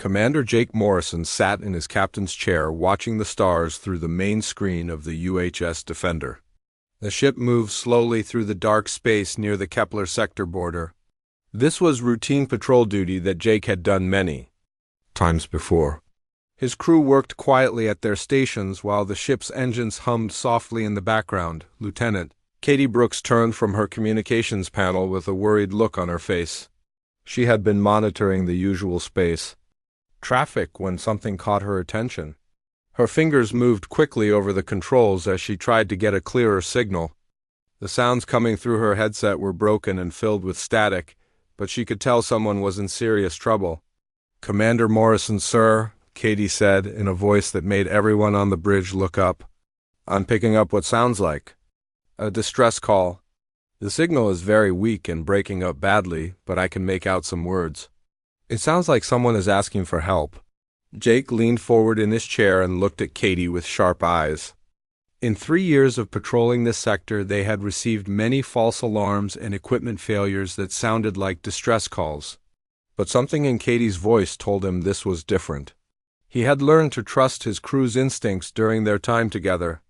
Commander Jake Morrison sat in his captain's chair watching the stars through the main screen of the UHS Defender. The ship moved slowly through the dark space near the Kepler sector border. This was routine patrol duty that Jake had done many times before. His crew worked quietly at their stations while the ship's engines hummed softly in the background. Lieutenant Katie Brooks turned from her communications panel with a worried look on her face. She had been monitoring the usual space traffic when something caught her attention. Her fingers moved quickly over the controls as she tried to get a clearer signal. The sounds coming through her headset were broken and filled with static, but she could tell someone was in serious trouble. "Commander Morrison, sir," Katie said in a voice that made everyone on the bridge look up. "I'm picking up what sounds like a distress call. The signal is very weak and breaking up badly, but I can make out some words. It sounds like someone is asking for help." Jake leaned forward in his chair and looked at Katie with sharp eyes. In 3 years of patrolling this sector, they had received many false alarms and equipment failures that sounded like distress calls. But something in Katie's voice told him this was different. He had learned to trust his crew's instincts during their time together.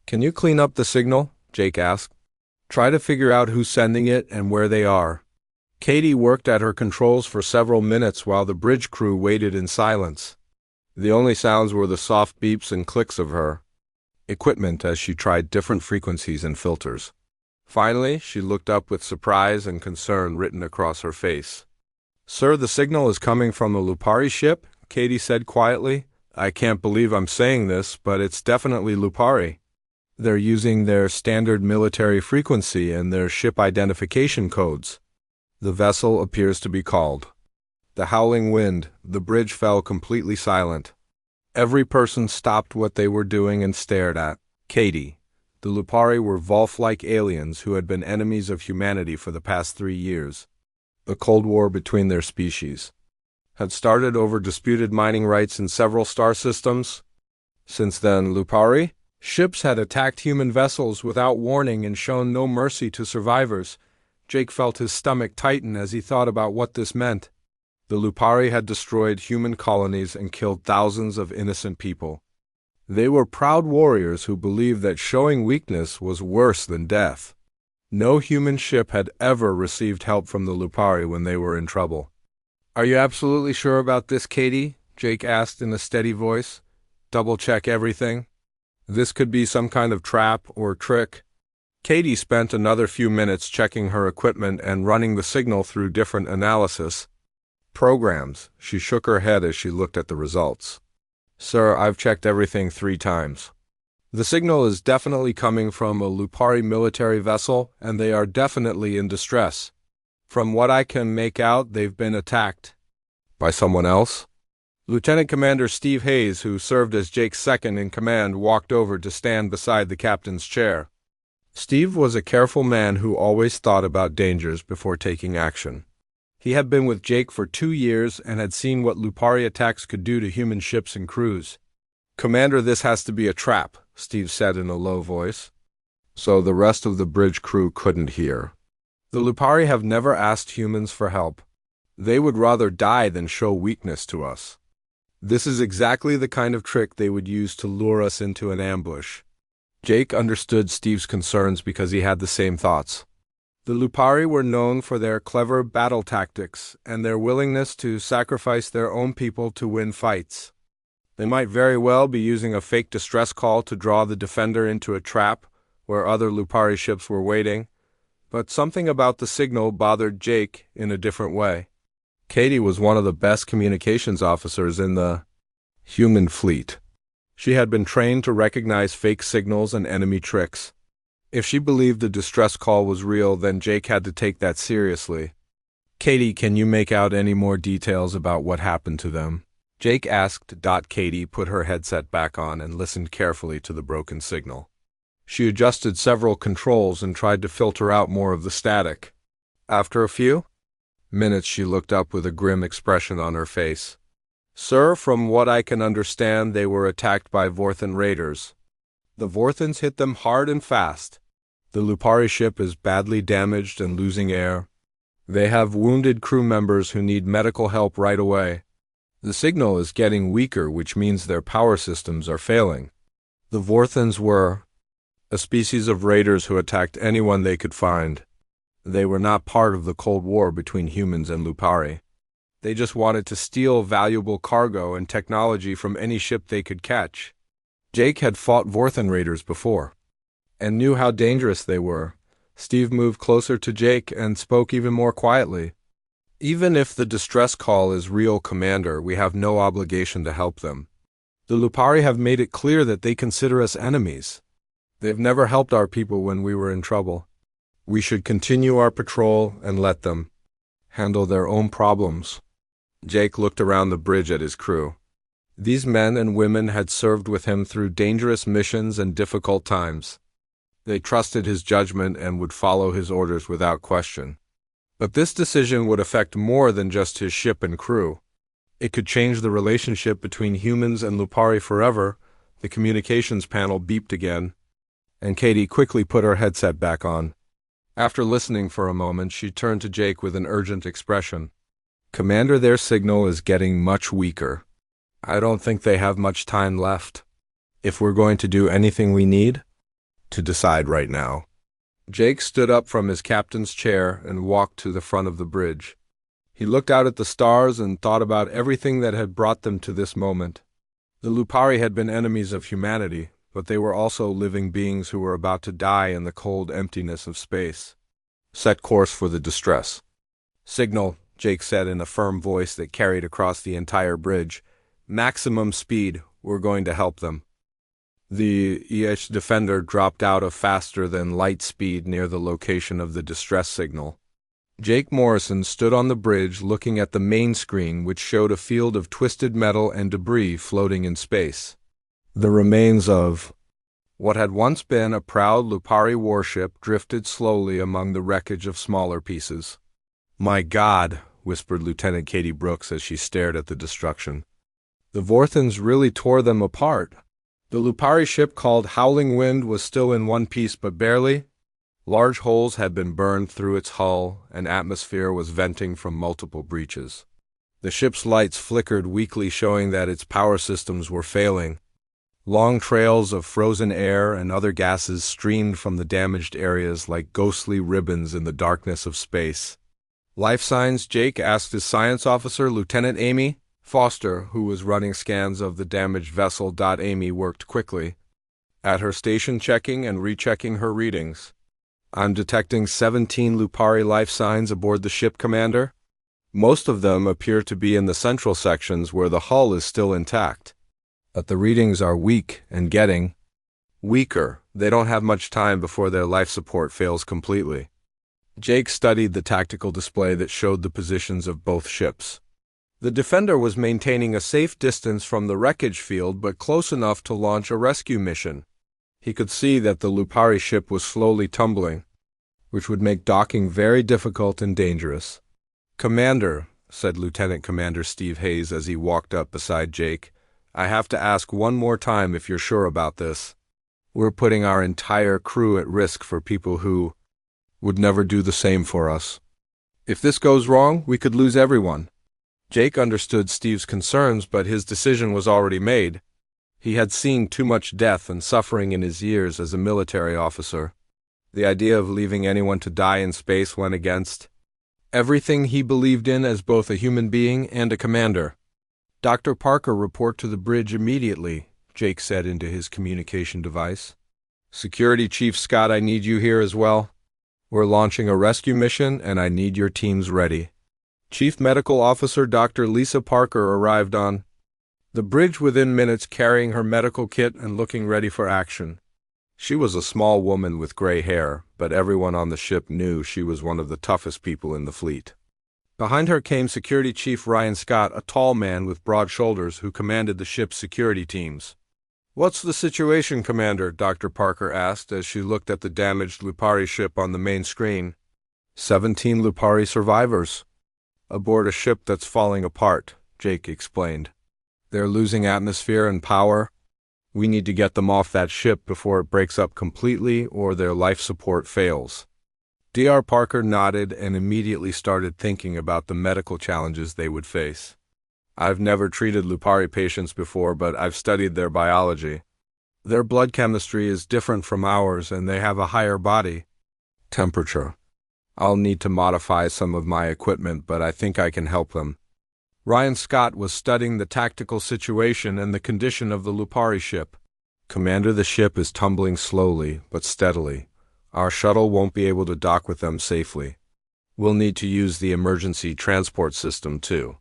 "Can you clean up the signal?" Jake asked. "Try to figure out who's sending it and where they are." Katie worked at her controls for several minutes while the bridge crew waited in silence. The only sounds were the soft beeps and clicks of her equipment as she tried different frequencies and filters. Finally, she looked up with surprise and concern written across her face. "Sir, the signal is coming from the Lupari ship," Katie said quietly. "I can't believe I'm saying this, but it's definitely Lupari. They're using their standard military frequency and their ship identification codes. The vessel appears to be called." The howling wind, the bridge fell completely silent. Every person stopped what they were doing and stared at Katie. The Lupari were Volf-like aliens who had been enemies of humanity for the past 3 years. The Cold War between their species had started over disputed mining rights in several star systems. Since then, Lupari ships had attacked human vessels without warning and shown no mercy to survivors. Jake felt his stomach tighten as he thought about what this meant. The Lupari had destroyed human colonies and killed thousands of innocent people. They were proud warriors who believed that showing weakness was worse than death. No human ship had ever received help from the Lupari when they were in trouble. "Are you absolutely sure about this, Katie?" Jake asked in a steady voice. "Double-check everything. This could be some kind of trap or trick." Katie spent another few minutes checking her equipment and running the signal through different analysis programs. She shook her head as she looked at the results. "Sir, I've checked everything 3 times. The signal is definitely coming from a Lupari military vessel, and they are definitely in distress. From what I can make out, they've been attacked." "By someone else?" Lieutenant Commander Steve Hayes, who served as Jake's second in command, walked over to stand beside the captain's chair. Steve was a careful man who always thought about dangers before taking action. He had been with Jake for 2 years and had seen what Lupari attacks could do to human ships and crews. "Commander, this has to be a trap," Steve said in a low voice, so the rest of the bridge crew couldn't hear. "The Lupari have never asked humans for help. They would rather die than show weakness to us. This is exactly the kind of trick they would use to lure us into an ambush." Jake understood Steve's concerns because he had the same thoughts. The Lupari were known for their clever battle tactics and their willingness to sacrifice their own people to win fights. They might very well be using a fake distress call to draw the Defender into a trap where other Lupari ships were waiting, but something about the signal bothered Jake in a different way. Katie was one of the best communications officers in the human fleet. She had been trained to recognize fake signals and enemy tricks. If she believed the distress call was real, then Jake had to take that seriously. "Katie, can you make out any more details about what happened to them?" Jake asked. Katie put her headset back on and listened carefully to the broken signal. She adjusted several controls and tried to filter out more of the static. After a few minutes, she looked up with a grim expression on her face. "Sir, from what I can understand, they were attacked by Vorthan raiders. The Vorthans hit them hard and fast. The Lupari ship is badly damaged and losing air. They have wounded crew members who need medical help right away. The signal is getting weaker, which means their power systems are failing. The Vorthans were a species of raiders who attacked anyone they could find. They were not part of the Cold War between humans and Lupari. They just wanted to steal valuable cargo and technology from any ship they could catch. Jake had fought Vorthan raiders before and knew how dangerous they were. Steve moved closer to Jake and spoke even more quietly. Even if the distress call is real, Commander, we have no obligation to help them. The Lupari have made it clear that they consider us enemies. They've never helped our people when we were in trouble. We should continue our patrol and let them handle their own problems. Jake looked around the bridge at his crew. These men and women had served with him through dangerous missions and difficult times. They trusted his judgment and would follow his orders without question. But this decision would affect more than just his ship and crew. It could change the relationship between humans and Lupari forever. The communications panel beeped again, and Katie quickly put her headset back on. After listening for a moment, she turned to Jake with an urgent expression. Commander, their signal is getting much weaker. I don't think they have much time left. If we're going to do anything, we need to decide right now. Jake stood up from his captain's chair and walked to the front of the bridge. He looked out at the stars and thought about everything that had brought them to this moment. The Lupari had been enemies of humanity, but they were also living beings who were about to die in the cold emptiness of space. Set course for the distress. Signal, Jake said in a firm voice that carried across the entire bridge. Maximum speed, we're going to help them. The Defender dropped out of faster than light speed near the location of the distress signal. Jake Morrison stood on the bridge looking at the main screen, which showed a field of twisted metal and debris floating in space. The remains of what had once been a proud Lupari warship drifted slowly among the wreckage of smaller pieces. My God, whispered Lieutenant Katie Brooks as she stared at the destruction. The Vorthans really tore them apart. The Lupari ship called Howling Wind was still in one piece, but barely. Large holes had been burned through its hull, and atmosphere was venting from multiple breaches. The ship's lights flickered weakly, showing that its power systems were failing. Long trails of frozen air and other gases streamed from the damaged areas like ghostly ribbons in the darkness of space. Life signs, Jake asked his science officer, Lieutenant Amy Foster, who was running scans of the damaged vessel. Amy worked quickly at her station, checking and rechecking her readings. I'm detecting 17 Lupari life signs aboard the ship, Commander. Most of them appear to be in the central sections where the hull is still intact. But the readings are weak and getting weaker. They don't have much time before their life support fails completely. Jake studied the tactical display that showed the positions of both ships. The Defender was maintaining a safe distance from the wreckage field, but close enough to launch a rescue mission. He could see that the Lupari ship was slowly tumbling, which would make docking very difficult and dangerous. Commander, said Lieutenant Commander Steve Hayes as he walked up beside Jake, I have to ask one more time if you're sure about this. We're putting our entire crew at risk for people who would never do the same for us. If this goes wrong, we could lose everyone. Jake understood Steve's concerns, but his decision was already made. He had seen too much death and suffering in his years as a military officer. The idea of leaving anyone to die in space went against everything he believed in as both a human being and a commander. Dr. Parker, report to the bridge immediately, Jake said into his communication device. Security Chief Scott, I need you here as well. We're launching a rescue mission, and I need your teams ready. Chief Medical Officer Dr. Lisa Parker arrived on the bridge within minutes, carrying her medical kit and looking ready for action. She was a small woman with gray hair, but everyone on the ship knew she was one of the toughest people in the fleet. Behind her came Security Chief Ryan Scott, a tall man with broad shoulders who commanded the ship's security teams. What's the situation, Commander? Dr. Parker asked as she looked at the damaged Lupari ship on the main screen. 17 Lupari survivors aboard a ship that's falling apart, Jake explained. They're losing atmosphere and power. We need to get them off that ship before it breaks up completely or their life support fails. Dr. Parker nodded and immediately started thinking about the medical challenges they would face. I've never treated Lupari patients before, but I've studied their biology. Their blood chemistry is different from ours, and they have a higher body temperature. I'll need to modify some of my equipment, but I think I can help them. Ryan Scott was studying the tactical situation and the condition of the Lupari ship. Commander, the ship is tumbling slowly, but steadily. Our shuttle won't be able to dock with them safely. We'll need to use the emergency transport system, too.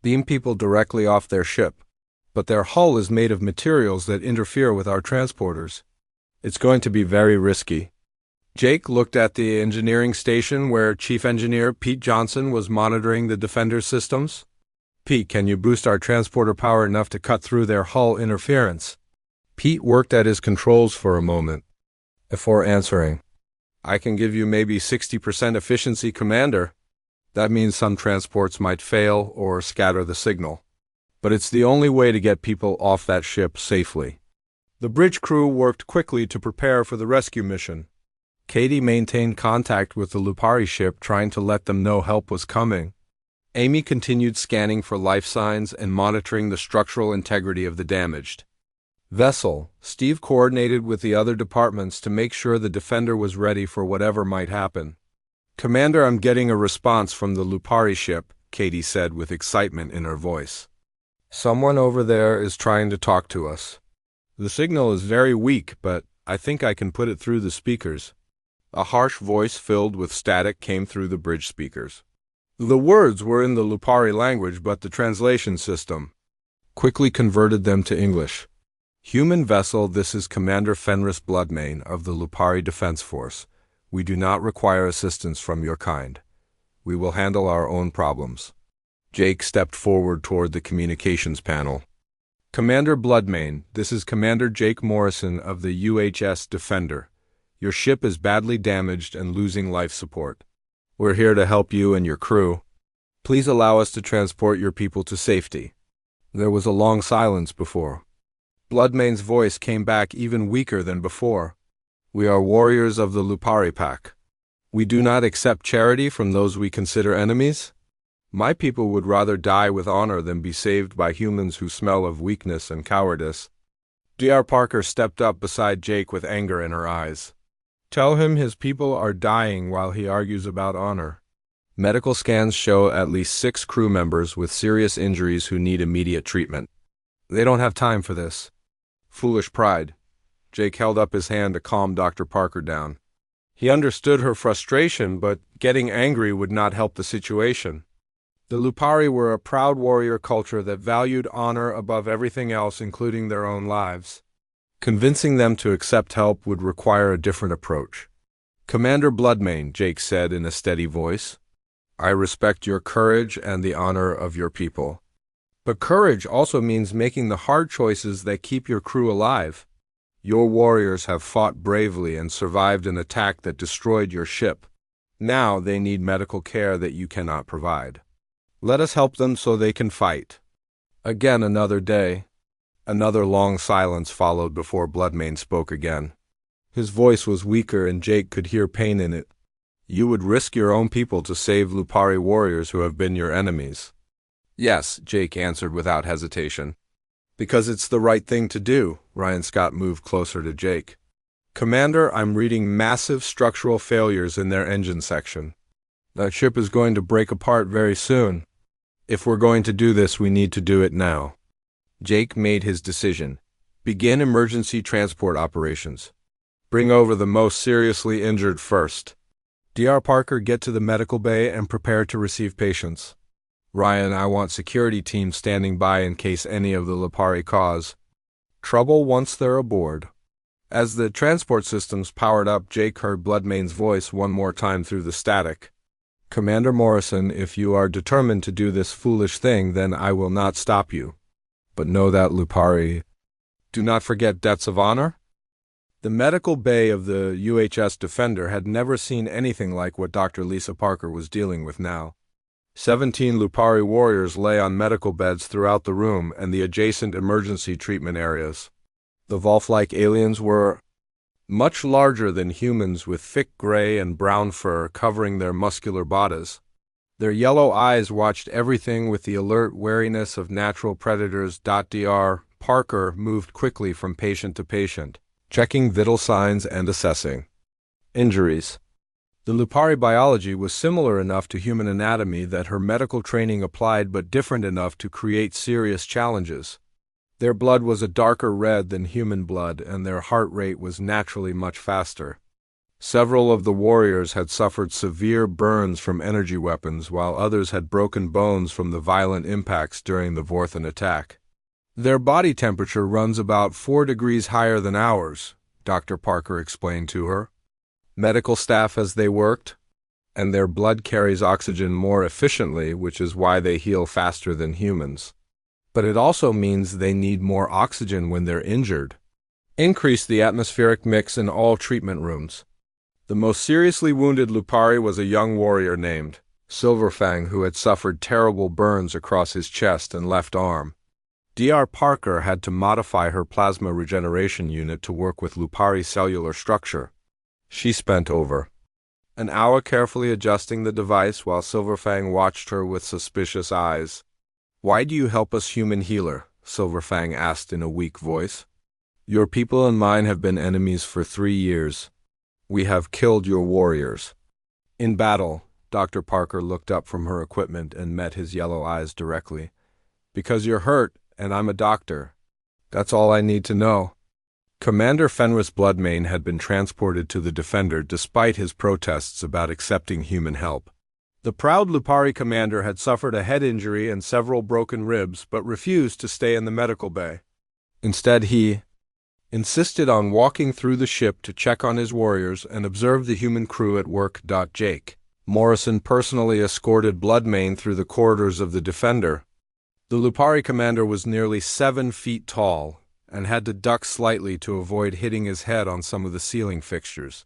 Beam people directly off their ship, but their hull is made of materials that interfere with our transporters. It's going to be very risky. Jake looked at the engineering station where Chief Engineer Pete Johnson was monitoring the Defender systems. Pete, can you boost our transporter power enough to cut through their hull interference? Pete worked at his controls for a moment before answering. I can give you maybe 60% efficiency, Commander. That means some transports might fail or scatter the signal. But it's the only way to get people off that ship safely. The bridge crew worked quickly to prepare for the rescue mission. Katie maintained contact with the Lupari ship, trying to let them know help was coming. Amy continued scanning for life signs and monitoring the structural integrity of the damaged vessel. Steve coordinated with the other departments to make sure the Defender was ready for whatever might happen. Commander, I'm getting a response from the Lupari ship, Katie said with excitement in her voice. Someone over there is trying to talk to us. The signal is very weak, but I think I can put it through the speakers. A harsh voice filled with static came through the bridge speakers. The words were in the Lupari language, but the translation system quickly converted them to English. Human vessel, this is Commander Fenris Bloodmane of the Lupari Defense Force. We do not require assistance from your kind. We will handle our own problems. Jake stepped forward toward the communications panel. Commander Bloodmane, this is Commander Jake Morrison of the UHS Defender. Your ship is badly damaged and losing life support. We're here to help you and your crew. Please allow us to transport your people to safety. There was a long silence before. Bloodmane's voice came back even weaker than before. We are warriors of the Lupari pack. We do not accept charity from those we consider enemies. My people would rather die with honor than be saved by humans who smell of weakness and cowardice. Dr. Parker stepped up beside Jake with anger in her eyes. Tell him his people are dying while he argues about honor. Medical scans show at least 6 crew members with serious injuries who need immediate treatment. They don't have time for this. Foolish pride. Jake held up his hand to calm Dr. Parker down. He understood her frustration, but getting angry would not help the situation. The Lupari were a proud warrior culture that valued honor above everything else, including their own lives. Convincing them to accept help would require a different approach. Commander Bloodmane, Jake said in a steady voice, I respect your courage and the honor of your people. But courage also means making the hard choices that keep your crew alive. Your warriors have fought bravely and survived an attack that destroyed your ship. Now they need medical care that you cannot provide. Let us help them so they can fight. Again, another day. Another long silence followed before Bloodmane spoke again. His voice was weaker and Jake could hear pain in it. You would risk your own people to save Lupari warriors who have been your enemies. Yes, Jake answered without hesitation. Because it's the right thing to do. Ryan Scott moved closer to Jake. Commander, I'm reading massive structural failures in their engine section. That ship is going to break apart very soon. If we're going to do this, we need to do it now. Jake made his decision. Begin emergency transport operations. Bring over the most seriously injured first. Dr. Parker, get to the medical bay and prepare to receive patients. Ryan, I want security teams standing by in case any of the Lupari cause trouble once they're aboard. As the transport systems powered up, Jake heard Bloodmane's voice one more time through the static. Commander Morrison, if you are determined to do this foolish thing, then I will not stop you. But know that, Lupari, do not forget debts of honor. The medical bay of the UHS Defender had never seen anything like what Dr. Lisa Parker was dealing with now. 17 Lupari warriors lay on medical beds throughout the room and the adjacent emergency treatment areas. The Volf-like aliens were much larger than humans with thick gray and brown fur covering their muscular bodies. Their yellow eyes watched everything with the alert wariness of natural predators. Dr. Parker moved quickly from patient to patient, checking vital signs and assessing injuries. The Lupari biology was similar enough to human anatomy that her medical training applied, but different enough to create serious challenges. Their blood was a darker red than human blood, and their heart rate was naturally much faster. Several of the warriors had suffered severe burns from energy weapons, while others had broken bones from the violent impacts during the Vorthan attack. Their body temperature runs about 4 degrees higher than ours, Dr. Parker explained to her. Medical staff as they worked, and their blood carries oxygen more efficiently, which is why they heal faster than humans. But it also means they need more oxygen when they're injured. Increase the atmospheric mix in all treatment rooms. The most seriously wounded Lupari was a young warrior named Silverfang, who had suffered terrible burns across his chest and left arm. Dr. Parker had to modify her plasma regeneration unit to work with Lupari's cellular structure. She spent over an hour carefully adjusting the device while Silverfang watched her with suspicious eyes. "Why do you help us, human healer?" Silverfang asked in a weak voice. "Your people and mine have been enemies for 3 years. We have killed your warriors." In battle, Dr. Parker looked up from her equipment and met his yellow eyes directly. "Because you're hurt, and I'm a doctor. That's all I need to know." Commander Fenris Bloodmane had been transported to the Defender despite his protests about accepting human help. The proud Lupari commander had suffered a head injury and several broken ribs, but refused to stay in the medical bay. Instead, he insisted on walking through the ship to check on his warriors and observe the human crew at work. Jake Morrison personally escorted Bloodmane through the corridors of the Defender. The Lupari commander was nearly 7 feet tall and had to duck slightly to avoid hitting his head on some of the ceiling fixtures.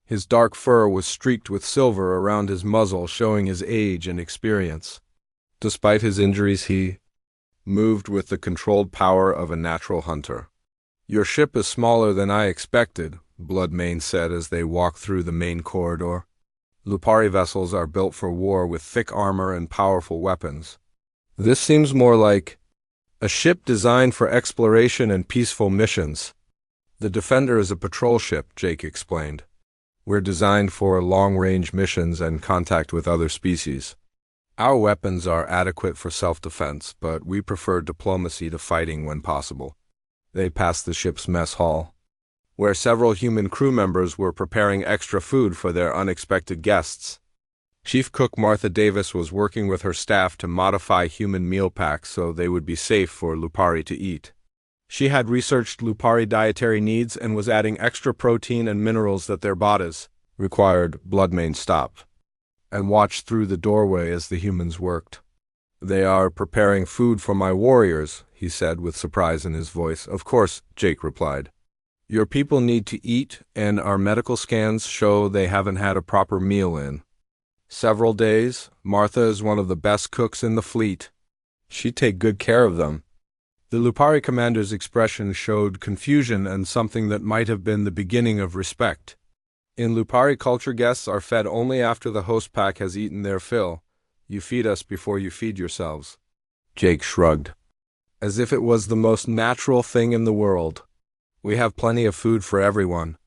His dark fur was streaked with silver around his muzzle, showing his age and experience. Despite his injuries, he moved with the controlled power of a natural hunter. "Your ship is smaller than I expected," Bloodmane said as they walked through the main corridor. "Lupari vessels are built for war with thick armor and powerful weapons. This seems more like a ship designed for exploration and peaceful missions." "The Defender is a patrol ship," Jake explained. "We're designed for long-range missions and contact with other species. Our weapons are adequate for self-defense, but we prefer diplomacy to fighting when possible." They passed the ship's mess hall, where several human crew members were preparing extra food for their unexpected guests. Chief Cook Martha Davis was working with her staff to modify human meal packs so they would be safe for Lupari to eat. She had researched Lupari dietary needs and was adding extra protein and minerals that their bodies required. Bloodmane stopped and watched through the doorway as the humans worked. "They are preparing food for my warriors," he said with surprise in his voice. "Of course," Jake replied. "Your people need to eat, and our medical scans show they haven't had a proper meal in several days. Martha is one of the best cooks in the fleet. She'd take good care of them." The Lupari commander's expression showed confusion and something that might have been the beginning of respect. In Lupari culture, guests are fed only after the host pack has eaten their fill. "You feed us before you feed yourselves." Jake shrugged, as if it was the most natural thing in the world. "We have plenty of food for everyone.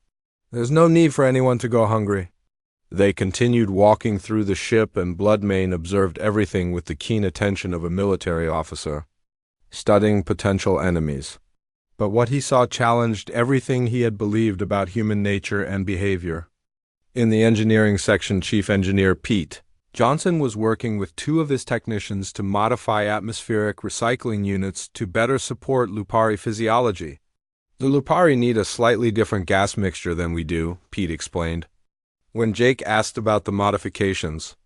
There's no need for anyone to go hungry." They continued walking through the ship, and Bloodmane observed everything with the keen attention of a military officer, studying potential enemies. But what he saw challenged everything he had believed about human nature and behavior. In the engineering section, Chief Engineer Pete Johnson was working with 2 of his technicians to modify atmospheric recycling units to better support Lupari physiology. "The Lupari need a slightly different gas mixture than we do," Pete explained. When Jake asked about the modifications,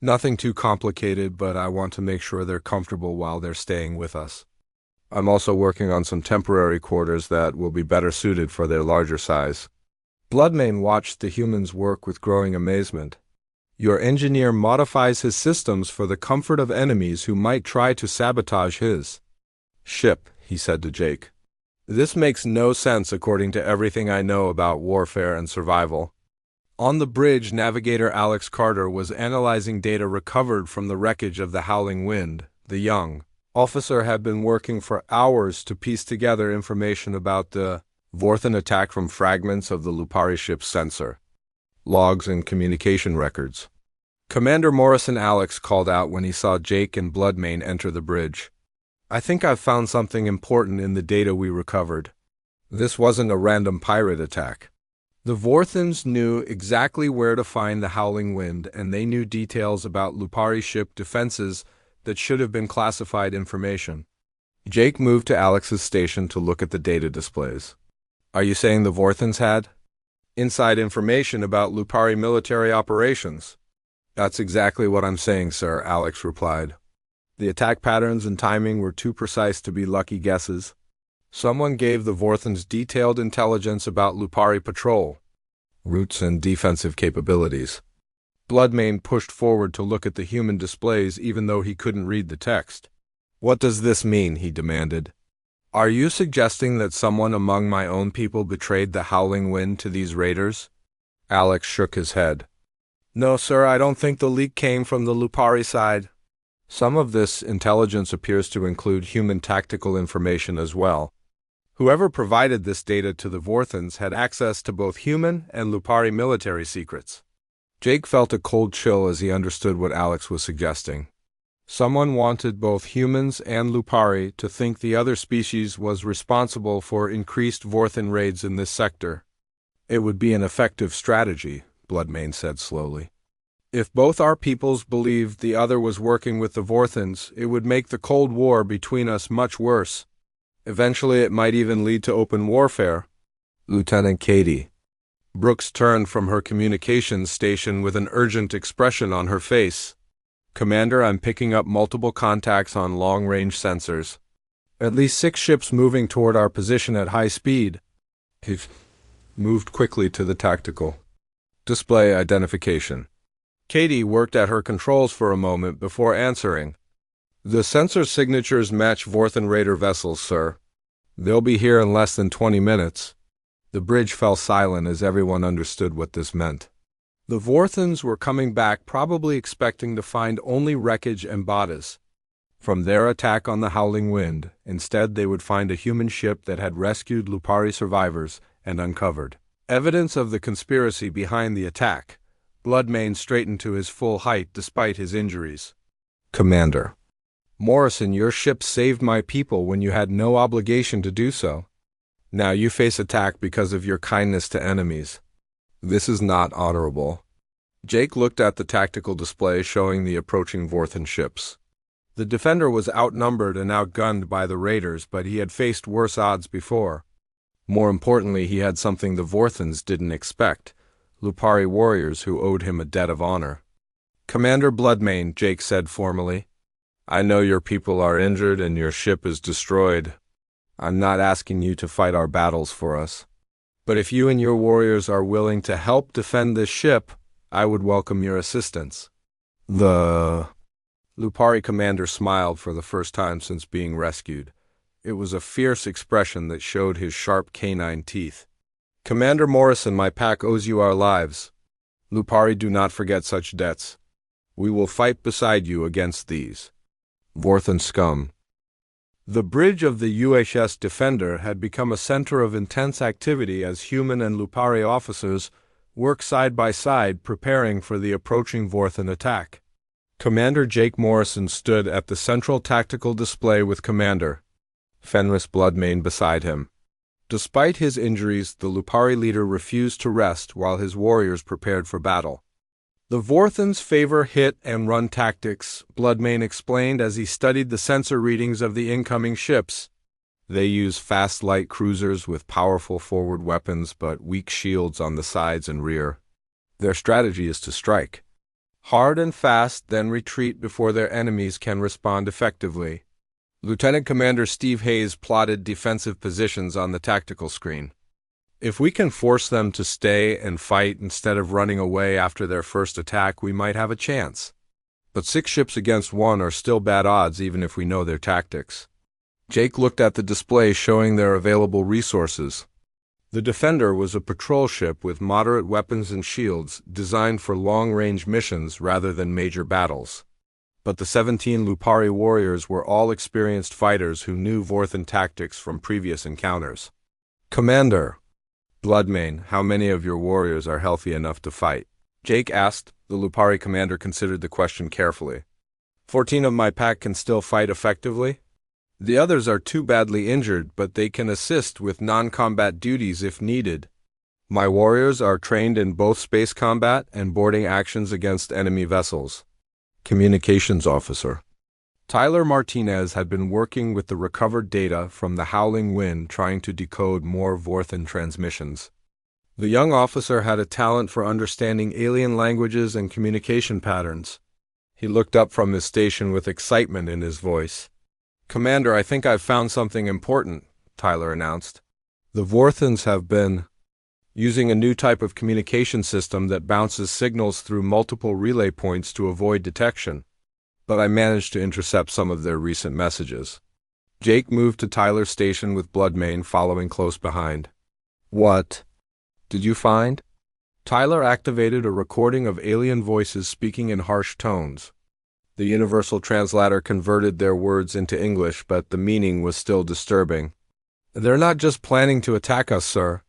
"Nothing too complicated, but I want to make sure they're comfortable while they're staying with us. I'm also working on some temporary quarters that will be better suited for their larger size." Bloodmane watched the humans work with growing amazement. "Your engineer modifies his systems for the comfort of enemies who might try to sabotage his ship," he said to Jake. "This makes no sense according to everything I know about warfare and survival." On the bridge, navigator Alex Carter was analyzing data recovered from the wreckage of the Howling Wind. The young officer had been working for hours to piece together information about the Vorthan attack from fragments of the Lupari ship's sensor, logs, and communication records. Commander Morrison Alex called out when he saw Jake and Bloodmane enter the bridge. "I think I've found something important in the data we recovered. This wasn't a random pirate attack. The Vorthans knew exactly where to find the Howling Wind, and they knew details about Lupari ship defenses that should have been classified information." Jake moved to Alex's station to look at the data displays. "Are you saying the Vorthans had inside information about Lupari military operations?" "That's exactly what I'm saying, sir," Alex replied. "The attack patterns and timing were too precise to be lucky guesses. Someone gave the Vorthans detailed intelligence about Lupari patrol routes and defensive capabilities." Bloodmane pushed forward to look at the human displays even though he couldn't read the text. "What does this mean?" he demanded. "Are you suggesting that someone among my own people betrayed the Howling Wind to these raiders?" Alex shook his head. "No, sir, I don't think the leak came from the Lupari side. Some of this intelligence appears to include human tactical information as well. Whoever provided this data to the Vorthans had access to both human and Lupari military secrets." Jake felt a cold chill as he understood what Alex was suggesting. Someone wanted both humans and Lupari to think the other species was responsible for increased Vorthan raids in this sector. "It would be an effective strategy," Bloodmane said slowly. "If both our peoples believed the other was working with the Vorthans, it would make the Cold War between us much worse. Eventually it might even lead to open warfare." "Lieutenant Katie." Brooks turned from her communications station with an urgent expression on her face. "Commander, I'm picking up multiple contacts on long-range sensors. At least 6 ships moving toward our position at high speed." He moved quickly to the tactical display identification. Katie worked at her controls for a moment before answering. "The sensor signatures match Vorthan raider vessels, sir. They'll be here in less than 20 minutes. The bridge fell silent as everyone understood what this meant. The Vorthans were coming back, probably expecting to find only wreckage and bodies from their attack on the Howling Wind. Instead, they would find a human ship that had rescued Lupari survivors and uncovered evidence of the conspiracy behind the attack. Bloodmane straightened to his full height despite his injuries. "Commander Morrison, your ship saved my people when you had no obligation to do so. Now you face attack because of your kindness to enemies. This is not honorable." Jake looked at the tactical display showing the approaching Vorthan ships. The Defender was outnumbered and outgunned by the raiders, but he had faced worse odds before. More importantly, he had something the Vorthans didn't expect: Lupari warriors who owed him a debt of honor. "Commander Bloodmane," Jake said formally, "I know your people are injured and your ship is destroyed. I'm not asking you to fight our battles for us. But if you and your warriors are willing to help defend this ship, I would welcome your assistance." The Lupari commander smiled for the first time since being rescued. It was a fierce expression that showed his sharp canine teeth. "Commander Morrison, my pack owes you our lives. Lupari do not forget such debts. We will fight beside you against these Vorthan scum." The bridge of the UHS Defender had become a center of intense activity as human and Lupari officers worked side by side preparing for the approaching Vorthan attack. Commander Jake Morrison stood at the central tactical display with Commander Fenris Bloodmane beside him. Despite his injuries, the Lupari leader refused to rest while his warriors prepared for battle. "The Vorthans favor hit-and-run tactics," Bloodmane explained as he studied the sensor readings of the incoming ships. "They use fast light cruisers with powerful forward weapons but weak shields on the sides and rear. Their strategy is to strike hard and fast, then retreat before their enemies can respond effectively." Lieutenant Commander Steve Hayes plotted defensive positions on the tactical screen. "If we can force them to stay and fight instead of running away after their first attack, we might have a chance. But 6 ships against 1 are still bad odds even if we know their tactics." Jake looked at the display showing their available resources. The Defender was a patrol ship with moderate weapons and shields designed for long-range missions rather than major battles. But the 17 Lupari warriors were all experienced fighters who knew Vorthan tactics from previous encounters. "Commander Bloodmane, how many of your warriors are healthy enough to fight?" Jake asked. The Lupari commander considered the question carefully. 14 of my pack can still fight effectively. The others are too badly injured, but they can assist with non-combat duties if needed. My warriors are trained in both space combat and boarding actions against enemy vessels. Communications Officer Tyler Martinez had been working with the recovered data from the Howling Wind trying to decode more Vorthan transmissions. The young officer had a talent for understanding alien languages and communication patterns. He looked up from his station with excitement in his voice. "Commander, I think I've found something important," Tyler announced. "The Vorthans have been using a new type of communication system that bounces signals through multiple relay points to avoid detection. But I managed to intercept some of their recent messages." Jake moved to Tyler's station with Bloodmane following close behind. "What did you find?" Tyler activated a recording of alien voices speaking in harsh tones. The universal translator converted their words into English, but the meaning was still disturbing. "They're not just planning to attack us, sir.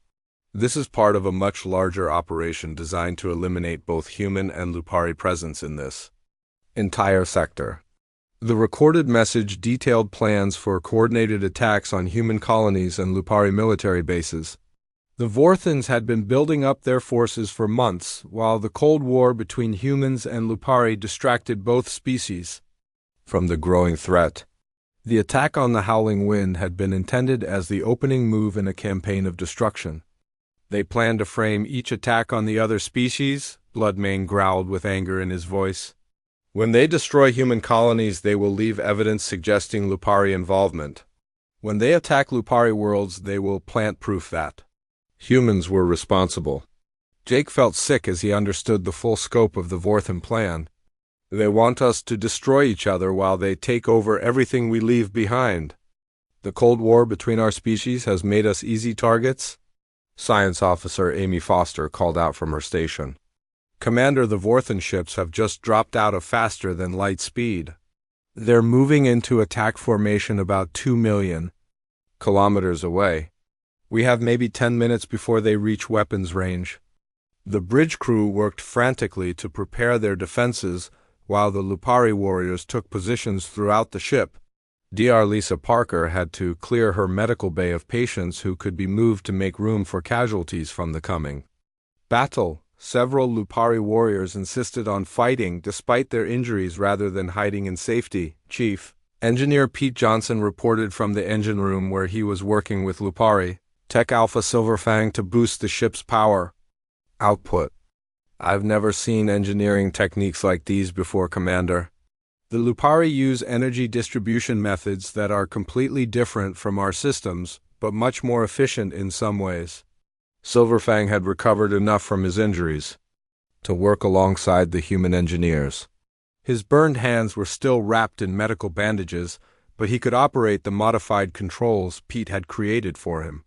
This is part of a much larger operation designed to eliminate both human and Lupari presence in this entire sector." The recorded message detailed plans for coordinated attacks on human colonies and Lupari military bases. The Vorthans had been building up their forces for months, while the Cold War between humans and Lupari distracted both species from the growing threat. The attack on the Howling Wind had been intended as the opening move in a campaign of destruction. They planned to frame each attack on the other species, Bloodmane growled with anger in his voice. "When they destroy human colonies, they will leave evidence suggesting Lupari involvement. When they attack Lupari worlds, they will plant proof that humans were responsible." Jake felt sick as he understood the full scope of the Vorthan plan. "They want us to destroy each other while they take over everything we leave behind. The Cold War between our species has made us easy targets," Science Officer Amy Foster called out from her station. "Commander, the Vorthan ships have just dropped out of faster than light speed. They're moving into attack formation about 2 million kilometers away. We have maybe 10 minutes before they reach weapons range." The bridge crew worked frantically to prepare their defenses while the Lupari warriors took positions throughout the ship. Dr. Lisa Parker had to clear her medical bay of patients who could be moved to make room for casualties from the coming battle. Several Lupari warriors insisted on fighting despite their injuries rather than hiding in safety. Chief Engineer Pete Johnson reported from the engine room where he was working with Lupari Tech Alpha Silverfang to boost the ship's power output. "I've never seen engineering techniques like these before, Commander. The Lupari use energy distribution methods that are completely different from our systems, but much more efficient in some ways." Silverfang had recovered enough from his injuries to work alongside the human engineers. His burned hands were still wrapped in medical bandages, but he could operate the modified controls Pete had created for him.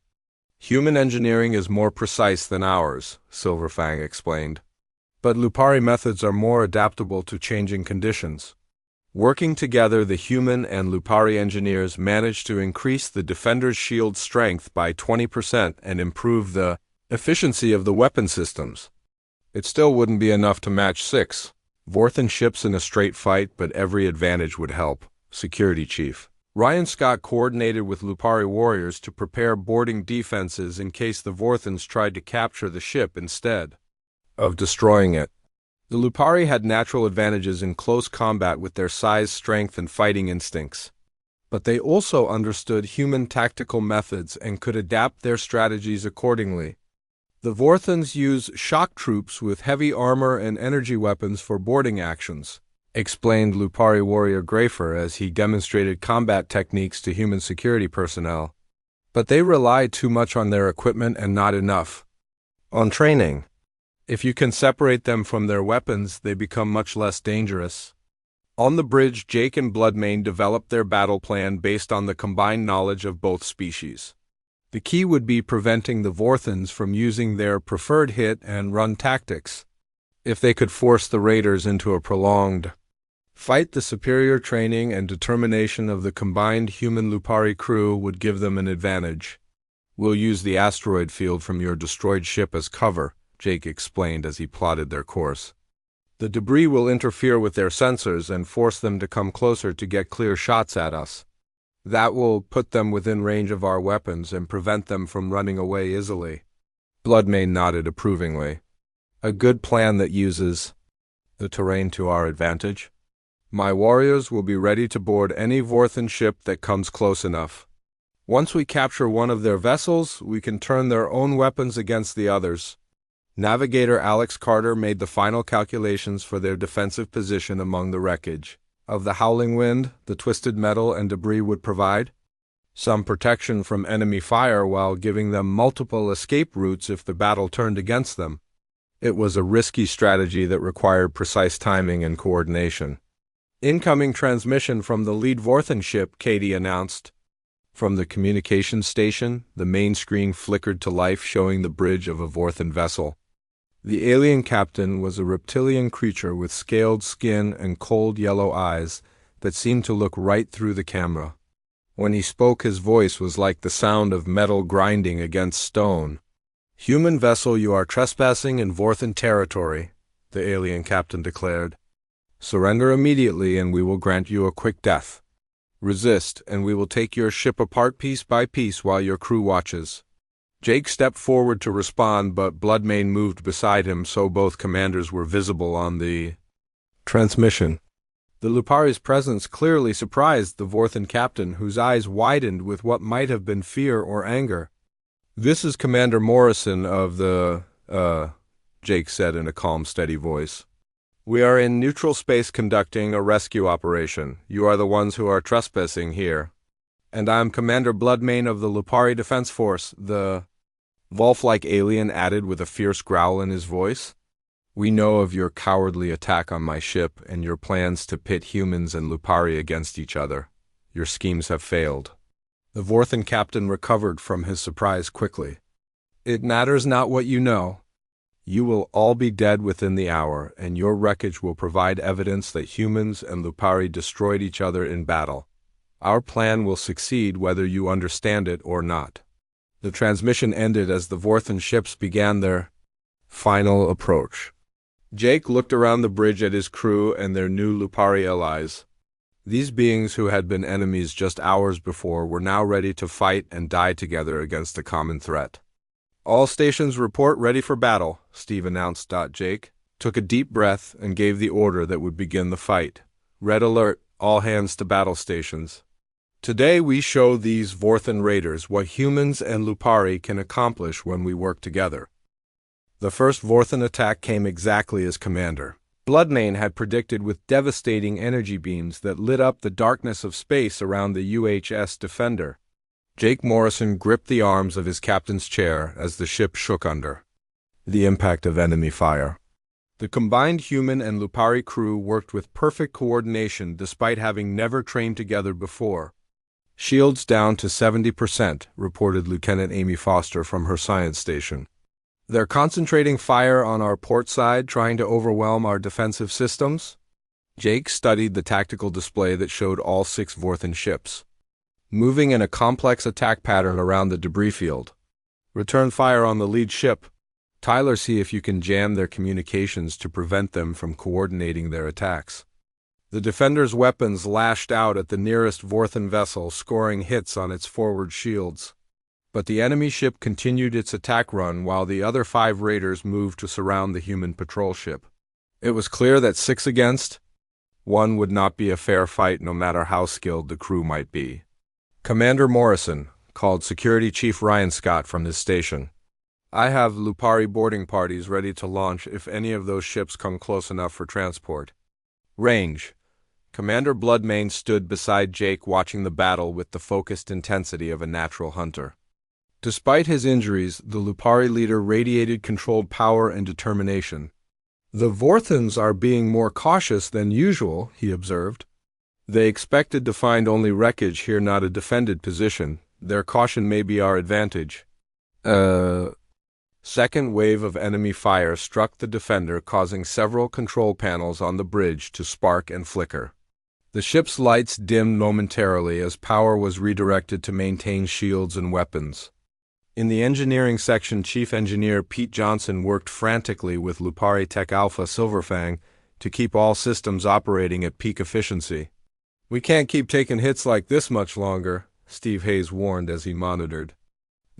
"Human engineering is more precise than ours," Silverfang explained. "But Lupari methods are more adaptable to changing conditions." Working together, the human and Lupari engineers managed to increase the Defender's shield strength by 20% and improve the efficiency of the weapon systems. It still wouldn't be enough to match 6 Vorthan ships in a straight fight, but every advantage would help. Security Chief Ryan Scott coordinated with Lupari warriors to prepare boarding defenses in case the Vorthans tried to capture the ship instead of destroying it. The Lupari had natural advantages in close combat with their size, strength, and fighting instincts. But they also understood human tactical methods and could adapt their strategies accordingly. The Vorthans use shock troops with heavy armor and energy weapons for boarding actions, explained Lupari warrior Grafer as he demonstrated combat techniques to human security personnel. But they rely too much on their equipment and not enough on training. If you can separate them from their weapons, they become much less dangerous. On the bridge, Jake and Bloodmane developed their battle plan based on the combined knowledge of both species. The key would be preventing the Vorthons from using their preferred hit-and-run tactics. If they could force the raiders into a prolonged fight, the superior training and determination of the combined human-Lupari crew would give them an advantage. "We'll use the asteroid field from your destroyed ship as cover," Jake explained as he plotted their course. "The debris will interfere with their sensors and force them to come closer to get clear shots at us. That will put them within range of our weapons and prevent them from running away easily." Bloodmane nodded approvingly. "A good plan that uses the terrain to our advantage. My warriors will be ready to board any Vorthon ship that comes close enough. Once we capture one of their vessels, we can turn their own weapons against the others." Navigator Alex Carter made the final calculations for their defensive position among the wreckage. Of the howling wind, the twisted metal and debris would provide some protection from enemy fire while giving them multiple escape routes if the battle turned against them. It was a risky strategy that required precise timing and coordination. "Incoming transmission from the lead Vorthon ship," Katie announced. From the communications station, the main screen flickered to life, showing the bridge of a Vorthon vessel. The alien captain was a reptilian creature with scaled skin and cold yellow eyes that seemed to look right through the camera. When he spoke, his voice was like the sound of metal grinding against stone. "Human vessel, you are trespassing in Vorthon territory," the alien captain declared. "Surrender immediately and we will grant you a quick death. Resist, and we will take your ship apart piece by piece while your crew watches." Jake stepped forward to respond, but Bloodmane moved beside him so both commanders were visible on the transmission. The Lupari's presence clearly surprised the Vorthon captain, whose eyes widened with what might have been fear or anger. "This is Commander Morrison of the, Jake said in a calm, steady voice. "We are in neutral space conducting a rescue operation. You are the ones who are trespassing here. And I'm Commander Bloodmane of the Lupari Defense Force," the wolf-like alien added with a fierce growl in his voice. "We know of your cowardly attack on my ship and your plans to pit humans and Lupari against each other. Your schemes have failed." The Vorthon captain recovered from his surprise quickly. "It matters not what you know. You will all be dead within the hour, and your wreckage will provide evidence that humans and Lupari destroyed each other in battle. Our plan will succeed whether you understand it or not." The transmission ended as the Vorthon ships began their final approach. Jake looked around the bridge at his crew and their new Lupari allies. These beings who had been enemies just hours before were now ready to fight and die together against a common threat. "All stations report ready for battle," Steve announced. Jake took a deep breath and gave the order that would begin the fight. "Red alert, all hands to battle stations. Today we show these Vorthon raiders what humans and Lupari can accomplish when we work together." The first Vorthon attack came exactly as Commander Bloodmane had predicted, with devastating energy beams that lit up the darkness of space around the UHS Defender. Jake Morrison gripped the arms of his captain's chair as the ship shook under the impact of enemy fire. The combined human and Lupari crew worked with perfect coordination despite having never trained together before. "Shields down to 70%, reported Lieutenant Amy Foster from her science station. "They're concentrating fire on our port side, trying to overwhelm our defensive systems." Jake studied the tactical display that showed all 6 Vorthon ships moving in a complex attack pattern around the debris field. "Return fire on the lead ship. Tyler, see if you can jam their communications to prevent them from coordinating their attacks." The Defender's weapons lashed out at the nearest Vorthon vessel, scoring hits on its forward shields. But the enemy ship continued its attack run while the other 5 raiders moved to surround the human patrol ship. It was clear that 6 against 1 would not be a fair fight, no matter how skilled the crew might be. "Commander Morrison," called Security Chief Ryan Scott from his station. "I have Lupari boarding parties ready to launch if any of those ships come close enough for transport." Range. Commander Bloodmane stood beside Jake, watching the battle with the focused intensity of a natural hunter. Despite his injuries, the Lupari leader radiated controlled power and determination. "The Vorthons are being more cautious than usual," he observed. "They expected to find only wreckage here, not a defended position. Their caution may be our advantage. Second wave of enemy fire struck the defender, causing several control panels on the bridge to spark and flicker. The ship's lights dimmed momentarily as power was redirected to maintain shields and weapons. In the engineering section, Chief Engineer Pete Johnson worked frantically with Lupari Tech Alpha Silverfang to keep all systems operating at peak efficiency. "We can't keep taking hits like this much longer," Steve Hayes warned as he monitored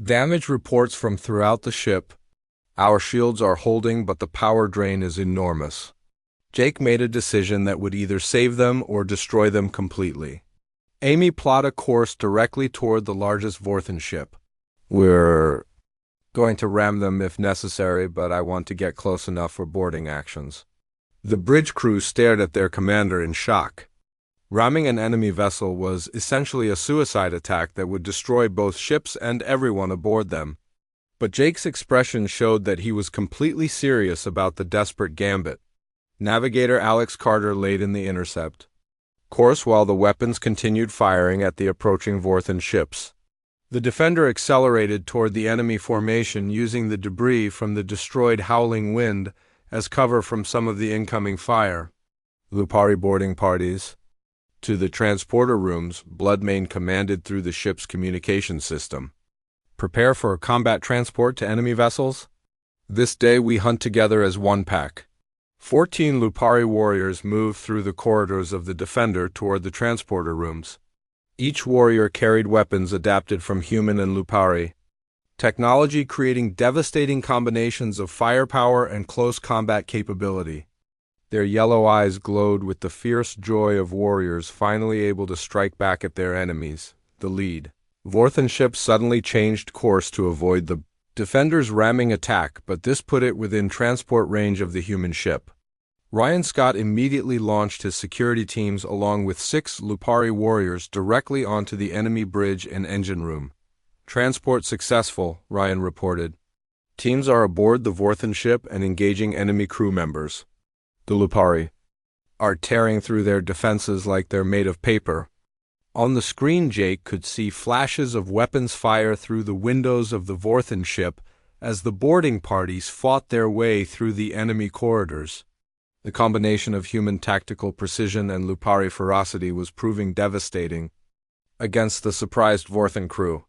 damage reports from throughout the ship. "Our shields are holding, but the power drain is enormous." Jake made a decision that would either save them or destroy them completely. Amy plotted a course directly toward the largest Vorthan ship. "We're going to ram them if necessary, but I want to get close enough for boarding actions." The bridge crew stared at their commander in shock. Ramming an enemy vessel was essentially a suicide attack that would destroy both ships and everyone aboard them. But Jake's expression showed that he was completely serious about the desperate gambit. Navigator Alex Carter laid in the intercept course while the weapons continued firing at the approaching Vorthan ships. The defender accelerated toward the enemy formation, using the debris from the destroyed Howling Wind as cover from some of the incoming fire. Lupari boarding parties. To the transporter rooms, Bloodmane commanded through the ship's communication system. "Prepare for combat transport to enemy vessels. This day we hunt together as one pack." 14 Lupari warriors moved through the corridors of the Defender toward the transporter rooms. Each warrior carried weapons adapted from human and Lupari technology, creating devastating combinations of firepower and close combat capability. Their yellow eyes glowed with the fierce joy of warriors finally able to strike back at their enemies. The lead Vorthan ship suddenly changed course to avoid the Defender's ramming attack, but this put it within transport range of the human ship. Ryan Scott immediately launched his security teams along with 6 Lupari warriors directly onto the enemy bridge and engine room. "Transport successful," Ryan reported. "Teams are aboard the Vorthan ship and engaging enemy crew members. The Lupari are tearing through their defenses like they're made of paper." On the screen, Jake could see flashes of weapons fire through the windows of the Vorthan ship as the boarding parties fought their way through the enemy corridors. The combination of human tactical precision and Lupari ferocity was proving devastating against the surprised Vorthan crew.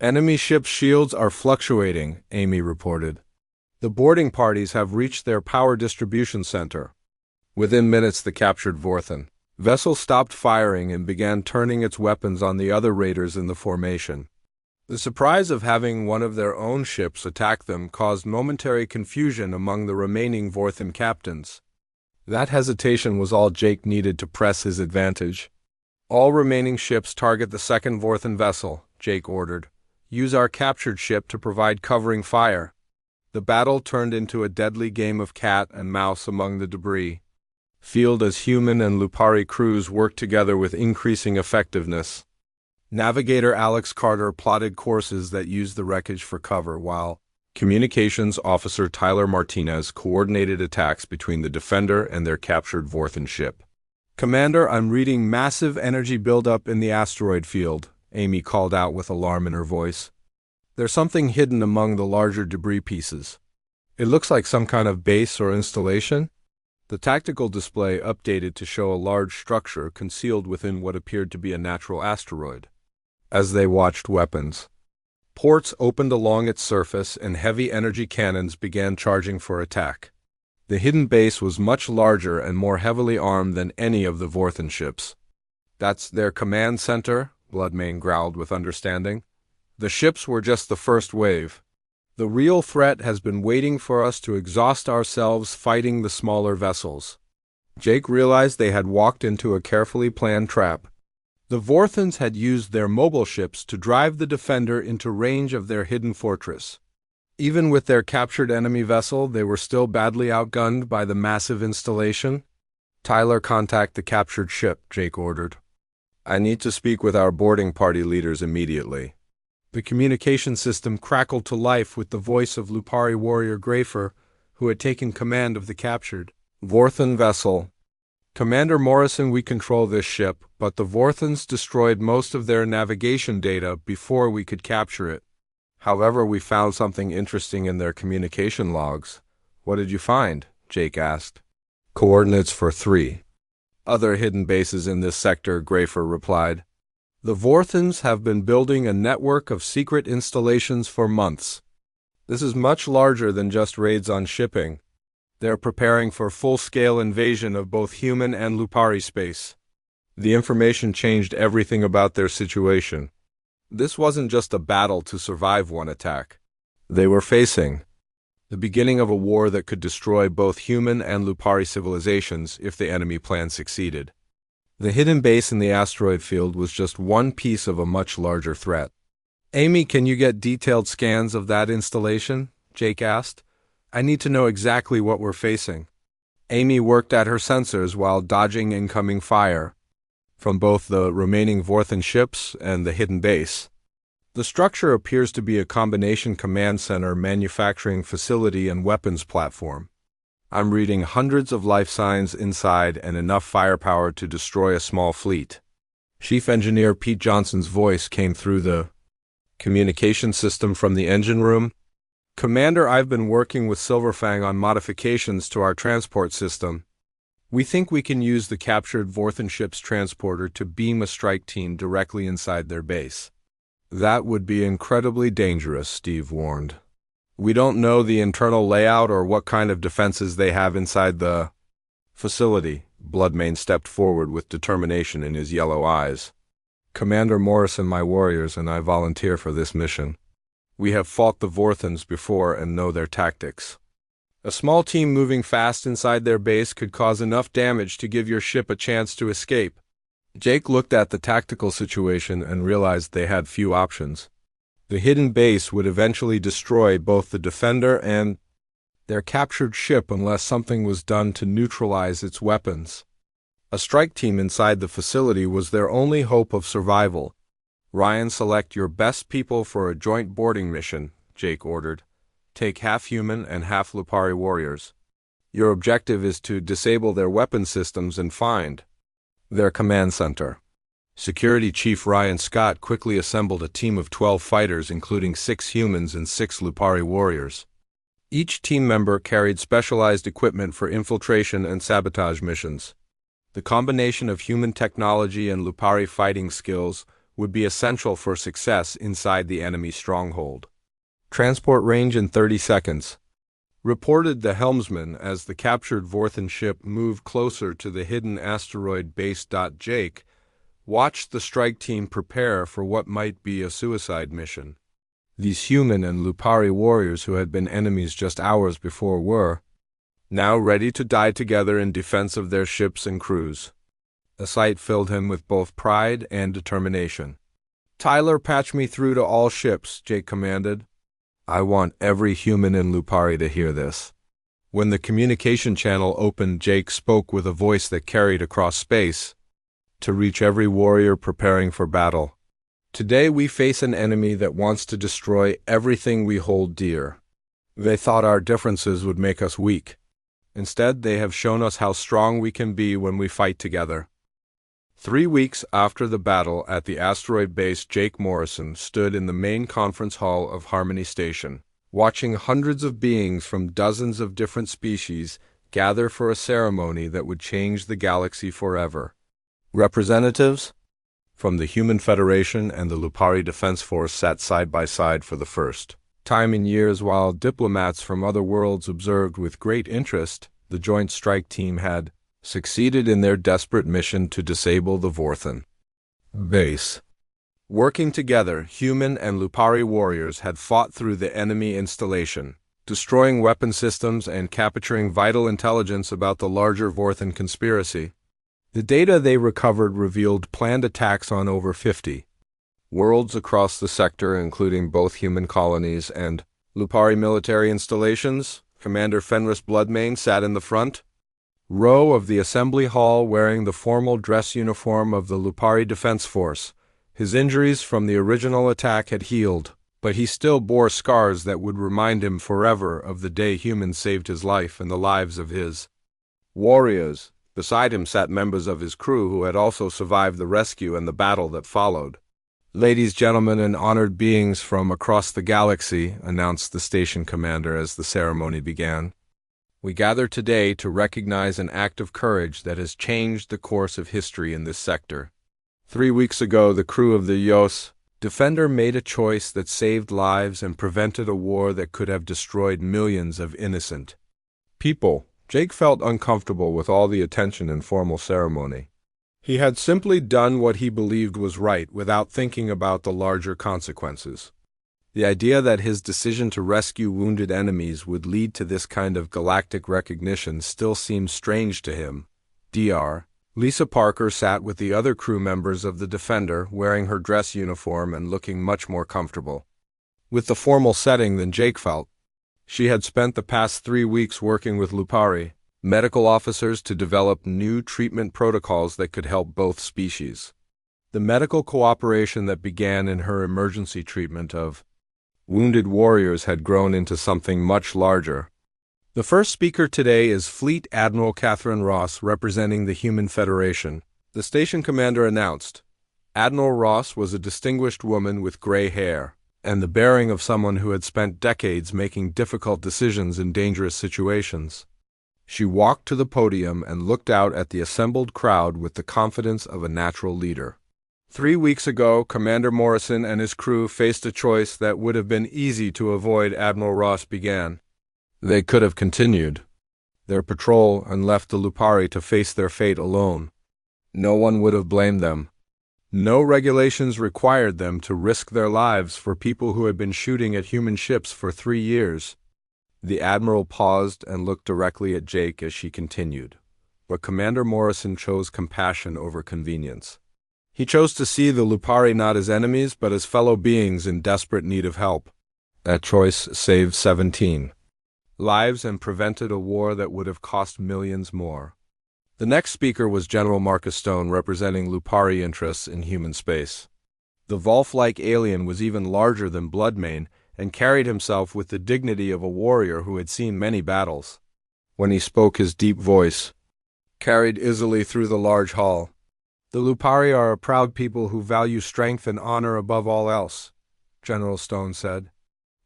"Enemy ship shields are fluctuating," Amy reported. "The boarding parties have reached their power distribution center." Within minutes, the captured Vorthan vessel stopped firing and began turning its weapons on the other raiders in the formation. The surprise of having one of their own ships attack them caused momentary confusion among the remaining Vorthan captains. That hesitation was all Jake needed to press his advantage. "All remaining ships target the second Vorthan vessel," Jake ordered. "Use our captured ship to provide covering fire." The battle turned into a deadly game of cat and mouse among the debris field as human and Lupari crews worked together with increasing effectiveness. Navigator Alex Carter plotted courses that used the wreckage for cover, while Communications Officer Tyler Martinez coordinated attacks between the Defender and their captured Vorthan ship. "Commander, I'm reading massive energy buildup in the asteroid field," Amy called out with alarm in her voice. "There's something hidden among the larger debris pieces. It looks like some kind of base or installation." The tactical display updated to show a large structure concealed within what appeared to be a natural asteroid. As they watched, weapons ports opened along its surface and heavy energy cannons began charging for attack. The hidden base was much larger and more heavily armed than any of the Vorthan ships. "That's their command center," Bloodmane growled with understanding. "The ships were just the first wave. The real threat has been waiting for us to exhaust ourselves fighting the smaller vessels." Jake realized they had walked into a carefully planned trap. The Vorthans had used their mobile ships to drive the Defender into range of their hidden fortress. Even with their captured enemy vessel, they were still badly outgunned by the massive installation. "Tyler, contact the captured ship," Jake ordered. "I need to speak with our boarding party leaders immediately." The communication system crackled to life with the voice of Lupari warrior Grafer, who had taken command of the captured Vorthan vessel. Commander Morrison, we control this ship, but the Vorthons destroyed most of their navigation data before we could capture it. However, we found something interesting in their communication logs. What did you find? Jake asked. Coordinates for 3 other hidden bases in this sector, Grafer replied. The Vorthons have been building a network of secret installations for months. This is much larger than just raids on shipping. They're preparing for full-scale invasion of both human and Lupari space. The information changed everything about their situation. This wasn't just a battle to survive one attack. They were facing the beginning of a war that could destroy both human and Lupari civilizations if the enemy plan succeeded. The hidden base in the asteroid field was just one piece of a much larger threat. Amy, can you get detailed scans of that installation? Jake asked. I need to know exactly what we're facing. Amy worked at her sensors while dodging incoming fire from both the remaining Vorthon ships and the hidden base. The structure appears to be a combination command center, manufacturing facility, and weapons platform. I'm reading hundreds of life signs inside and enough firepower to destroy a small fleet. Chief Engineer Pete Johnson's voice came through the communication system from the engine room. Commander, I've been working with Silverfang on modifications to our transport system. We think we can use the captured Vorthon ship's transporter to beam a strike team directly inside their base. That would be incredibly dangerous, Steve warned. We don't know the internal layout or what kind of defenses they have inside the facility. Bloodmane stepped forward with determination in his yellow eyes. Commander Morrison, my warriors, and I volunteer for this mission. We have fought the Vorthons before and know their tactics. A small team moving fast inside their base could cause enough damage to give your ship a chance to escape. Jake looked at the tactical situation and realized they had few options. The hidden base would eventually destroy both the Defender and their captured ship unless something was done to neutralize its weapons. A strike team inside the facility was their only hope of survival. Ryan, select your best people for a joint boarding mission, Jake ordered. Take half human and half Lupari warriors. Your objective is to disable their weapon systems and find their command center. Security Chief Ryan Scott quickly assembled a team of 12 fighters, including 6 humans and 6 Lupari warriors. Each team member carried specialized equipment for infiltration and sabotage missions. The combination of human technology and Lupari fighting skills would be essential for success inside the enemy stronghold. Transport range in 30 seconds. Reported the helmsman as the captured Vorthon ship moved closer to the hidden asteroid base. Jake watched the strike team prepare for what might be a suicide mission. These human and Lupari warriors who had been enemies just hours before were now ready to die together in defense of their ships and crews. The sight filled him with both pride and determination. Tyler, patch me through to all ships, Jake commanded. I want every human in Lupari to hear this. When the communication channel opened, Jake spoke with a voice that carried across space to reach every warrior preparing for battle. Today we face an enemy that wants to destroy everything we hold dear. They thought our differences would make us weak. Instead, they have shown us how strong we can be when we fight together. 3 weeks after the battle at the asteroid base, Jake Morrison stood in the main conference hall of Harmony Station, watching hundreds of beings from dozens of different species gather for a ceremony that would change the galaxy forever. Representatives from the Human Federation and the Lupari Defense Force sat side by side for the first time in years, while diplomats from other worlds observed with great interest. The Joint Strike Team had succeeded in their desperate mission to disable the Vorthon base. Working together, human and Lupari warriors had fought through the enemy installation, destroying weapon systems and capturing vital intelligence about the larger Vorthon conspiracy. The data they recovered revealed planned attacks on over 50 worlds across the sector, including both human colonies and Lupari military installations. Commander Fenris Bloodmane sat in the front row of the assembly hall wearing the formal dress uniform of the Lupari Defense Force. His injuries from the original attack had healed, but he still bore scars that would remind him forever of the day humans saved his life and the lives of his warriors. Beside him sat members of his crew who had also survived the rescue and the battle that followed. "Ladies, gentlemen, and honored beings from across the galaxy," announced the station commander as the ceremony began. "We gather today to recognize an act of courage that has changed the course of history in this sector. 3 weeks ago, the crew of the HFY Defender made a choice that saved lives and prevented a war that could have destroyed millions of innocent people." Jake felt uncomfortable with all the attention and formal ceremony. He had simply done what he believed was right without thinking about the larger consequences. The idea that his decision to rescue wounded enemies would lead to this kind of galactic recognition still seemed strange to him. Dr. Lisa Parker sat with the other crew members of the Defender, wearing her dress uniform and looking much more comfortable with the formal setting than Jake felt. She had spent the past 3 weeks working with Lupari medical officers to develop new treatment protocols that could help both species. The medical cooperation that began in her emergency treatment of wounded warriors had grown into something much larger. The first speaker today is Fleet Admiral Catherine Ross, representing the Human Federation, the station commander announced. Admiral Ross was a distinguished woman with gray hair and the bearing of someone who had spent decades making difficult decisions in dangerous situations. She walked to the podium and looked out at the assembled crowd with the confidence of a natural leader. 3 weeks ago, Commander Morrison and his crew faced a choice that would have been easy to avoid. Admiral Ross began. They could have continued their patrol and left the Lupari to face their fate alone. No one would have blamed them. No regulations required them to risk their lives for people who had been shooting at human ships for 3 years. The Admiral paused and looked directly at Jake as she continued. But Commander Morrison chose compassion over convenience. He chose to see the Lupari not as enemies, but as fellow beings in desperate need of help. That choice saved 17 lives and prevented a war that would have cost millions more. The next speaker was General Marcus Stone, representing Lupari interests in human space. The Volf-like alien was even larger than Bloodmane and carried himself with the dignity of a warrior who had seen many battles. When he spoke, his deep voice carried easily through the large hall. "The Lupari are a proud people who value strength and honor above all else," General Stone said.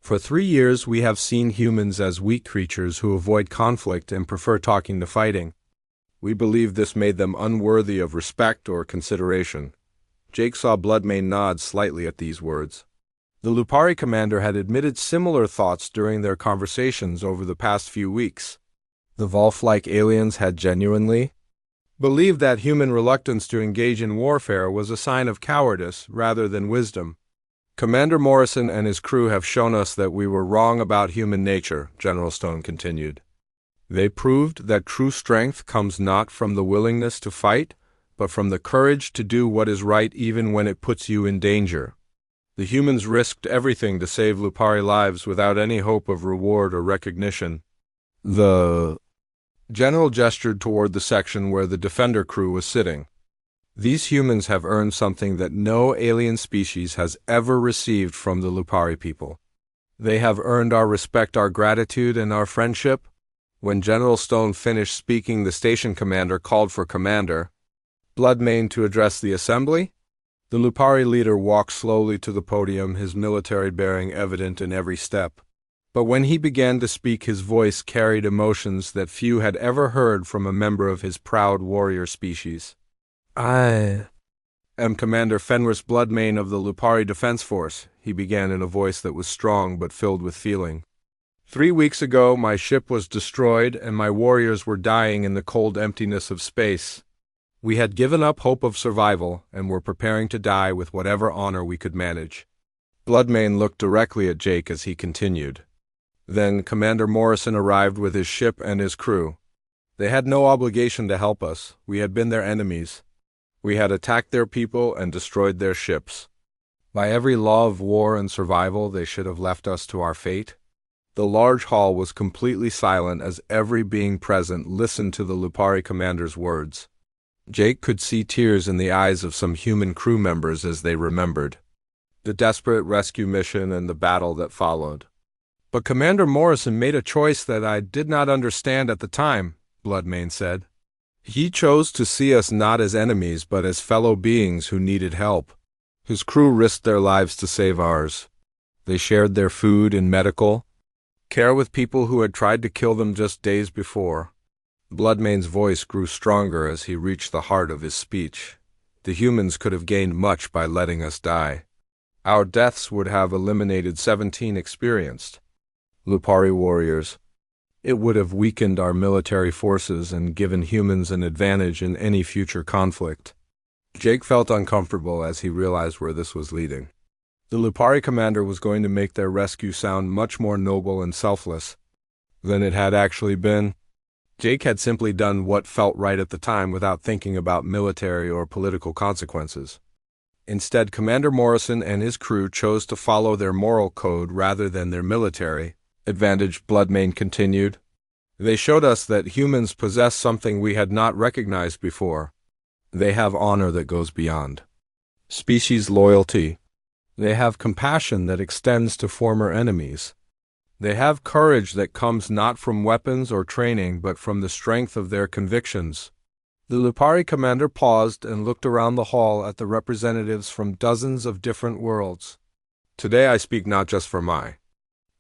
"For 3 years we have seen humans as weak creatures who avoid conflict and prefer talking to fighting. We believe this made them unworthy of respect or consideration." Jake saw Bloodmane nod slightly at these words. The Lupari commander had admitted similar thoughts during their conversations over the past few weeks. The Volf-like aliens had genuinely believed that human reluctance to engage in warfare was a sign of cowardice rather than wisdom. "Commander Morrison and his crew have shown us that we were wrong about human nature," General Stone continued. "They proved that true strength comes not from the willingness to fight, but from the courage to do what is right even when it puts you in danger. The humans risked everything to save Lupari lives without any hope of reward or recognition." The general gestured toward the section where the Defender crew was sitting. "These humans have earned something that no alien species has ever received from the Lupari people. They have earned our respect, our gratitude, and our friendship." When General Stone finished speaking, the station commander called for Commander Bloodmane to address the assembly. The Lupari leader walked slowly to the podium, his military bearing evident in every step. But when he began to speak, his voice carried emotions that few had ever heard from a member of his proud warrior species. "I am Commander Fenris Bloodmane of the Lupari Defense Force," he began in a voice that was strong but filled with feeling. 3 weeks ago, my ship was destroyed and my warriors were dying in the cold emptiness of space. We had given up hope of survival and were preparing to die with whatever honor we could manage. Bloodmane looked directly at Jake as he continued. Then Commander Morrison arrived with his ship and his crew. They had no obligation to help us. We had been their enemies. We had attacked their people and destroyed their ships. By every law of war and survival, they should have left us to our fate. The large hall was completely silent as every being present listened to the Lupari commander's words. Jake could see tears in the eyes of some human crew members as they remembered the desperate rescue mission and the battle that followed. "But Commander Morrison made a choice that I did not understand at the time," Bloodmane said. He chose to see us not as enemies but as fellow beings who needed help. His crew risked their lives to save ours. They shared their food and medical care with people who had tried to kill them just days before. Bloodmane's voice grew stronger as he reached the heart of his speech. The humans could have gained much by letting us die. Our deaths would have eliminated 17 experienced Lupari warriors. It would have weakened our military forces and given humans an advantage in any future conflict. Jake felt uncomfortable as he realized where this was leading. The Lupari commander was going to make their rescue sound much more noble and selfless than it had actually been. Jake had simply done what felt right at the time without thinking about military or political consequences. Instead, Commander Morrison and his crew chose to follow their moral code rather than their military advantage, Bloodmane continued. They showed us that humans possess something we had not recognized before. They have honor that goes beyond species loyalty. They have compassion that extends to former enemies. They have courage that comes not from weapons or training but from the strength of their convictions. The Lupari commander paused and looked around the hall at the representatives from dozens of different worlds. Today I speak not just for my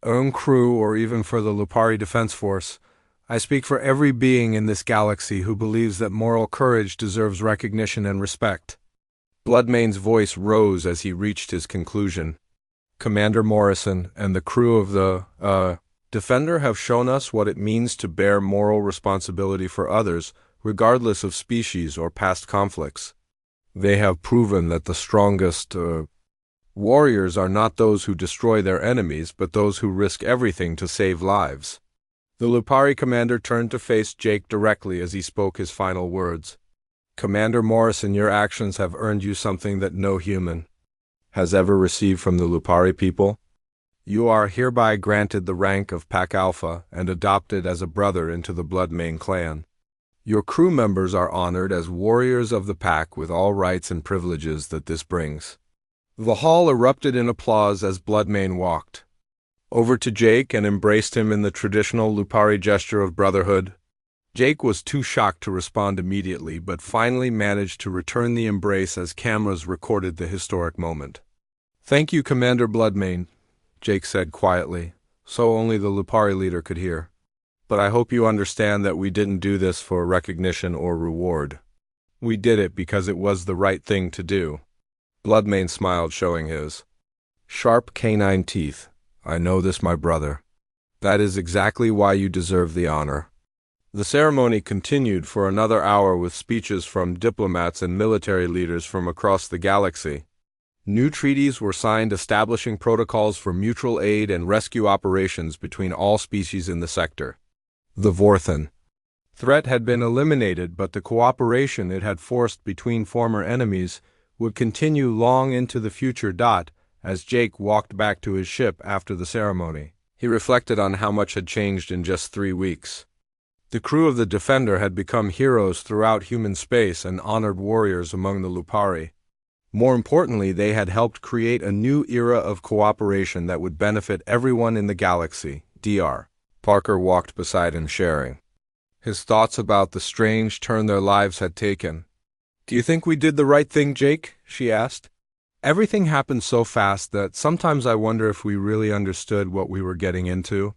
own crew or even for the Lupari Defense Force. I speak for every being in this galaxy who believes that moral courage deserves recognition and respect. Bloodmane's voice rose as he reached his conclusion. Commander Morrison and the crew of the, Defender have shown us what it means to bear moral responsibility for others, regardless of species or past conflicts. They have proven that the strongest, warriors are not those who destroy their enemies, but those who risk everything to save lives. The Lupari commander turned to face Jake directly as he spoke his final words. Commander Morrison, your actions have earned you something that no human has ever received from the Lupari people. You are hereby granted the rank of Pack Alpha and adopted as a brother into the Bloodmane clan. Your crew members are honored as warriors of the pack with all rights and privileges that this brings. The hall erupted in applause as Bloodmane walked over to Jake and embraced him in the traditional Lupari gesture of brotherhood. Jake was too shocked to respond immediately, but finally managed to return the embrace as cameras recorded the historic moment. Thank you, Commander Bloodmane, Jake said quietly, so only the Lupari leader could hear. But I hope you understand that we didn't do this for recognition or reward. We did it because it was the right thing to do. Bloodmane smiled, showing his sharp canine teeth. I know this, my brother. That is exactly why you deserve the honor. The ceremony continued for another hour with speeches from diplomats and military leaders from across the galaxy. New treaties were signed establishing protocols for mutual aid and rescue operations between all species in the sector. The Vorthan threat had been eliminated, but the cooperation it had forced between former enemies would continue long into the future. As Jake walked back to his ship after the ceremony, he reflected on how much had changed in just 3 weeks. The crew of the Defender had become heroes throughout human space and honored warriors among the Lupari. More importantly, they had helped create a new era of cooperation that would benefit everyone in the galaxy. Dr. Parker walked beside him, sharing his thoughts about the strange turn their lives had taken. Do you think we did the right thing, Jake? She asked. Everything happened so fast that sometimes I wonder if we really understood what we were getting into.